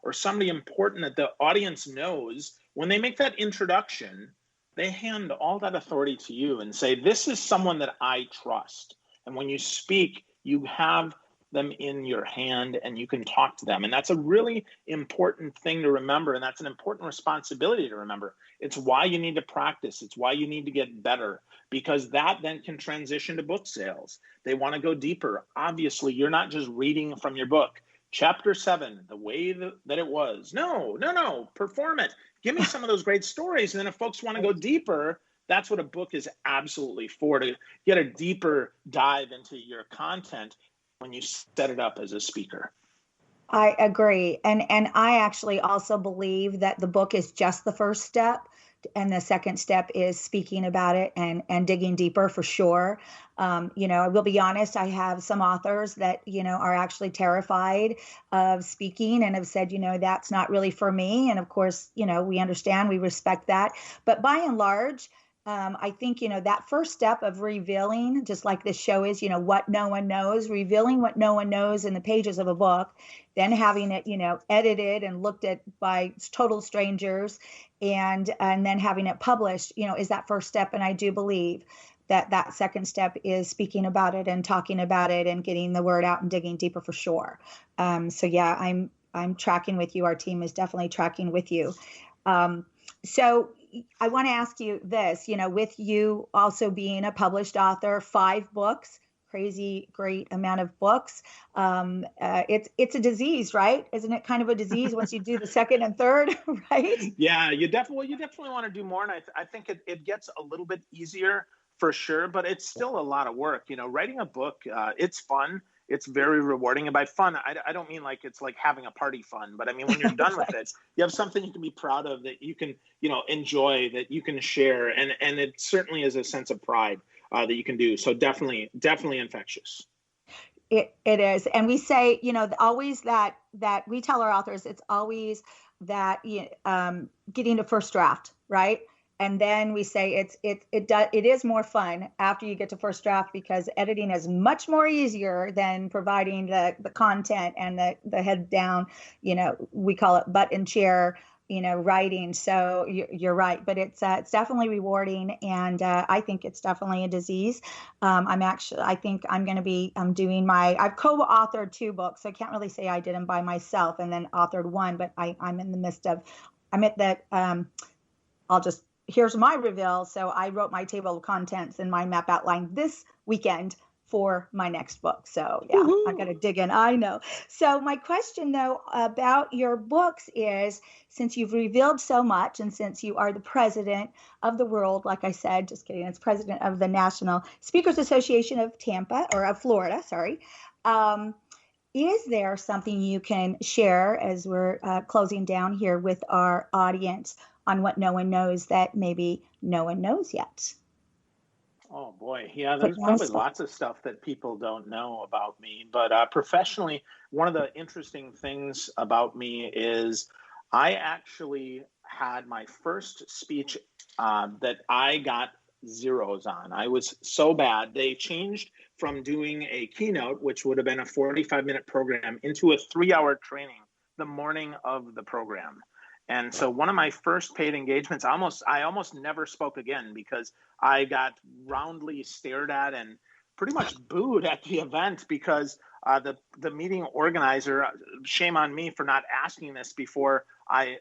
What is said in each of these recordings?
or somebody important that the audience knows, when they make that introduction, they hand all that authority to you and say, this is someone that I trust. And when you speak, you have them in your hand and you can talk to them. And that's a really important thing to remember. And that's an important responsibility to remember. It's why you need to practice. It's why you need to get better, because that then can transition to book sales. They want to go deeper. Obviously, you're not just reading from your book. Chapter 7, the way that it was. No, perform it. Give me some of those great stories. And then if folks want to go deeper, that's what a book is absolutely for, to get a deeper dive into your content when you set it up as a speaker. I agree. And I actually also believe that the book is just the first step. And the second step is speaking about it and digging deeper for sure. I will be honest, I have some authors that, are actually terrified of speaking and have said, that's not really for me. And of course, we understand, we respect that. But by and large, I think, that first step of revealing, just like this show is, what no one knows, revealing what no one knows in the pages of a book, then having it, edited and looked at by total strangers and then having it published, is that first step. And I do believe that second step is speaking about it and talking about it and getting the word out and digging deeper for sure. So yeah, I'm tracking with you. Our team is definitely tracking with you. So I want to ask you this, with you also being a published author, 5 books, crazy, great amount of books. It's a disease, right? Isn't it kind of a disease once you do the second and third, right? Yeah, you definitely want to do more. And I think it gets a little bit easier for sure, but it's still a lot of work. Writing a book, it's fun. It's very rewarding. And by fun, I don't mean like it's like having a party fun, but I mean, when you're done with it, you have something you can be proud of, that you can, enjoy, that you can share. And it certainly is a sense of pride that you can do. So definitely infectious. It is. And we say, always that we tell our authors, it's always that getting to first draft, right? And then we say it is more fun after you get to first draft, because editing is much more easier than providing the content and the head down, we call it butt and chair, writing. So you're right, but it's definitely rewarding. And I think it's definitely a disease. I think I'm going to be doing I've co-authored 2 books. So I can't really say I did them by myself and then authored one, but I'm in the midst of, here's my reveal. So I wrote my table of contents and my map outline this weekend for my next book. So yeah, I got to dig in. I know. So my question though about your books is, since you've revealed so much and since you are the president of the world, like I said, just kidding, it's president of the National Speakers Association of Florida, sorry. Is there something you can share as we're closing down here with our audience on what no one knows that maybe no one knows yet? Oh boy. Yeah, there's probably lots of stuff that people don't know about me, but professionally, one of the interesting things about me is I actually had my first speech that I got zeros on. I was so bad. They changed from doing a keynote, which would have been a 45-minute program, into a 3-hour training the morning of the program. And so one of my first paid engagements, I almost never spoke again, because I got roundly stared at and pretty much booed at the event, because the meeting organizer, shame on me for not asking this before I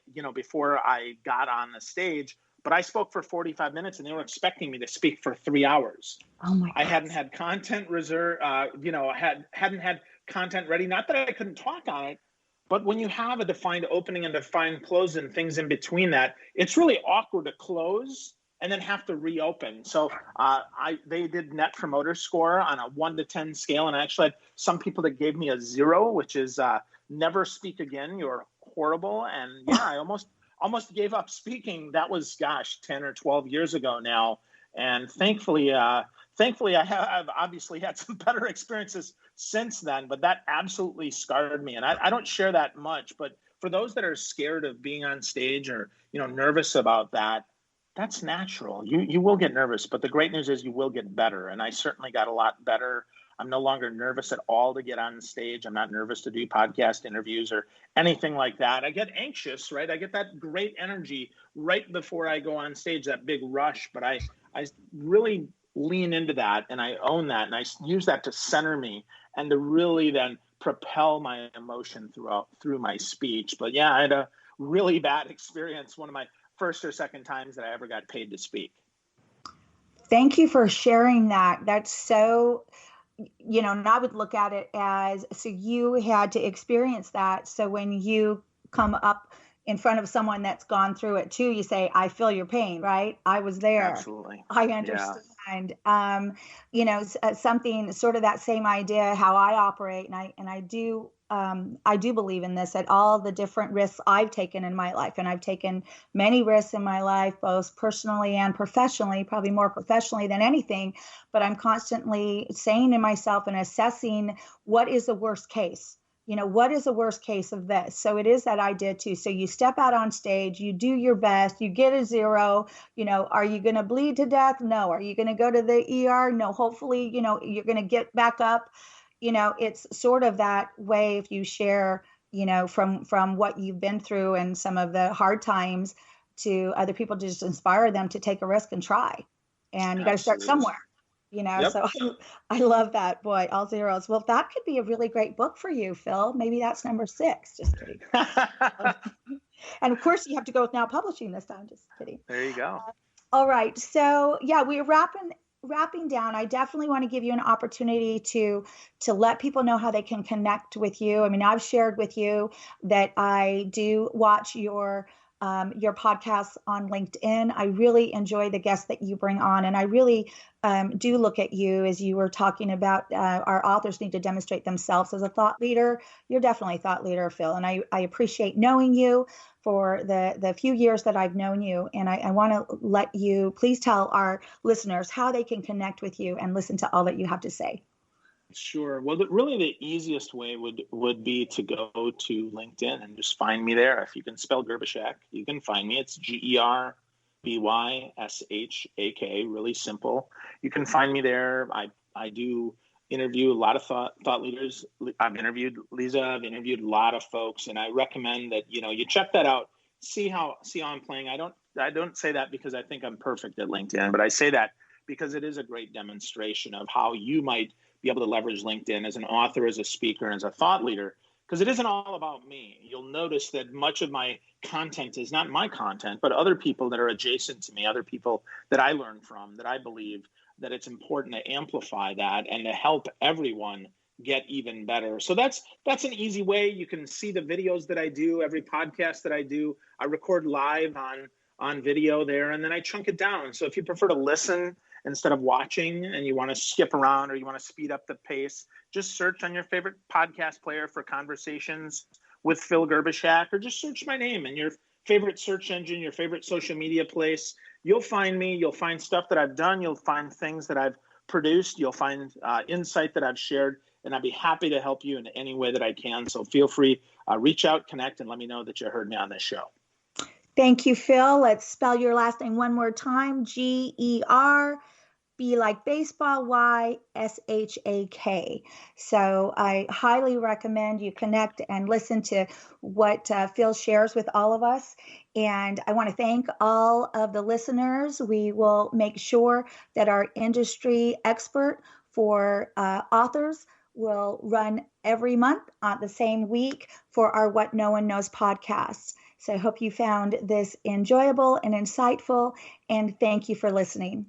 got on the stage, but I spoke for 45 minutes and they were expecting me to speak for 3 hours. Oh my God. I hadn't had content reserved, hadn't had content ready. Not that I couldn't talk on it, but when you have a defined opening and defined close and things in between that, it's really awkward to close and then have to reopen. So they did Net Promoter Score on a 1 to 10 scale, and I actually had some people that gave me a 0, which is never speak again. You're horrible. And yeah, I almost gave up speaking. That was 10 or 12 years ago now. And thankfully, I have obviously had some better experiences since then, but that absolutely scarred me. And I don't share that much, but for those that are scared of being on stage or, nervous about that, that's natural. You will get nervous, but the great news is you will get better. And I certainly got a lot better I'm no longer nervous at all to get on stage. I'm not nervous to do podcast interviews or anything like that. I get anxious, right? I get that great energy right before I go on stage, that big rush, but I really lean into that, and I own that, and I use that to center me and to really then propel my emotion through my speech. But yeah, I had a really bad experience, one of my first or second times that I ever got paid to speak. Thank you for sharing that. That's so, and I would look at it as, so you had to experience that. So when you come up in front of someone that's gone through it too, you say, I feel your pain, right? I was there. Absolutely. I understand. Something sort of that same idea, how I operate. And I do believe in this, at all the different risks I've taken in my life. And I've taken many risks in my life, both personally and professionally, probably more professionally than anything. But I'm constantly saying to myself and assessing, what is the worst case? What is the worst case of this? So it is that idea too. So you step out on stage, you do your best, you get a 0, are you going to bleed to death? No. Are you going to go to the ER? No. Hopefully, you're going to get back up. It's sort of that way, if you share, from what you've been through and some of the hard times, to other people, to just inspire them to take a risk and try. And you got to start somewhere. Yep. So I love that. Boy, all zeros. Well, that could be a really great book for you, Phil. Maybe that's number 6. Just kidding. And of course, you have to go with Now Publishing this time. Just kidding. There you go. All right. So yeah, we're wrapping down. I definitely want to give you an opportunity to let people know how they can connect with you. I mean, I've shared with you that I do watch your podcasts on LinkedIn. I really enjoy the guests that you bring on. And I really do look at you, as you were talking about, our authors need to demonstrate themselves as a thought leader. You're definitely a thought leader, Phil. And I appreciate knowing you for the few years that I've known you. And I want to let you please tell our listeners how they can connect with you and listen to all that you have to say. Sure. Well, really the easiest way would be to go to LinkedIn and just find me there. If you can spell Gerbyshak, you can find me. It's Gerbyshak, really simple. You can find me there. I do interview a lot of thought leaders. I've interviewed Lisa. I've interviewed a lot of folks, and I recommend that you check that out. See how I'm playing. I don't say that because I think I'm perfect at LinkedIn, but I say that because it is a great demonstration of how you might be able to leverage LinkedIn as an author, as a speaker, as a thought leader, because it isn't all about me. You'll notice that much of my content is not my content, but other people that are adjacent to me, other people that I learn from, that I believe that it's important to amplify that and to help everyone get even better. So that's an easy way. You can see the videos that I do, every podcast that I do. I record live on video there, and then I chunk it down. So if you prefer to listen instead of watching, and you want to skip around or you want to speed up the pace, just search on your favorite podcast player for Conversations with Phil Gerbyshak, or just search my name in your favorite search engine, your favorite social media place. You'll find me. You'll find stuff that I've done. You'll find things that I've produced. You'll find insight that I've shared, and I'd be happy to help you in any way that I can. So feel free, reach out, connect, and let me know that you heard me on this show. Thank you, Phil. Let's spell your last name one more time. Gerby, like baseball, Yshak. So I highly recommend you connect and listen to what Phil shares with all of us. And I want to thank all of the listeners. We will make sure that our industry expert for authors will run every month on the same week for our What No One Knows podcast. So I hope you found this enjoyable and insightful, and thank you for listening.